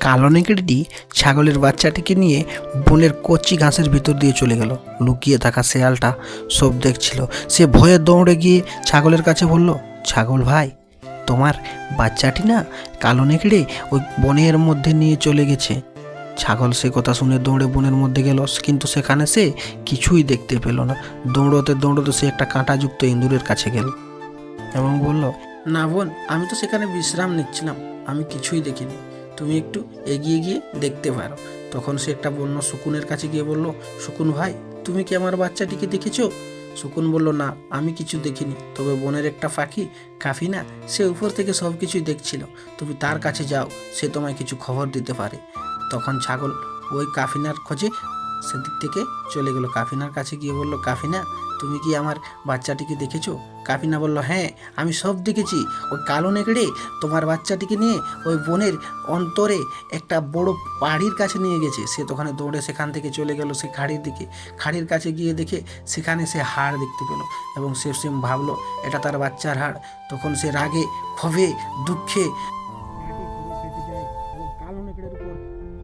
কালো নেকড়েটি ছাগলের বাচ্চাটিকে নিয়ে বনের কচি ঘাসের ভিতর দিয়ে চলে গেল। লুকিয়ে থাকা শেয়ালটা সব দেখছিল। সে ভয়ে দৌড়ে গিয়ে ছাগলের কাছে বলল, ছাগল ভাই, তোমার বাচ্চাটি না কালো নেকড়ে ওই বনের মধ্যে নিয়ে চলে গেছে। ছাগল সে কথা শুনে দৌড়ে বনের মধ্যে গেল, কিন্তু সেখানে সে কিছুই দেখতে পেল না। দৌড়তে দৌড়তে সে একটা কাঁটাযুক্ত ইঁদুরের কাছে গেল এবং বলল, না বোন, আমি তো সেখানে বিশ্রাম নিচ্ছিলাম, আমি কিছুই দেখিনি, তুমি একটু এগিয়ে গিয়ে দেখতে পারো। তখন সে একটা বন্য শকুনের কাছে গিয়ে বলল, শকুন ভাই, তুমি কি আমার বাচ্চাটিকে দেখেছো? শকুন বলল, না, আমি কিছু দেখিনি, তবে বনের একটা পাখি কাফিনা, সে উপর থেকে সব কিছুই দেখছিল, তুমি তার কাছে যাও, সে তোমায় কিছু খবর দিতে পারে। তখন ছাগল ওই কাফিনার খোঁজে সেদিক থেকে চলে গেল। কাফিনার কাছে গিয়ে বলল, কাফিনা, তুমি কি আমার বাচ্চাটিকে দেখেছো? কাফিনা বলল, হ্যাঁ, আমি সব দেখেছি। ওই কালো নেকড়ে তোমার বাচ্চাটিকে নিয়ে ওই বনের অন্তরে একটা বড় পাহাড়ির কাছে নিয়ে গেছে। সে তখন দৌড়ে সেখান থেকে চলে গেল সে খাড়ির দিকে। খাড়ির কাছে গিয়ে দেখে সেখানে সে হাড় দেখতে পেল এবং সে ভাবলো এটা তার বাচ্চার হাড়। তখন সে রাগে, ক্ষোভে, দুঃখে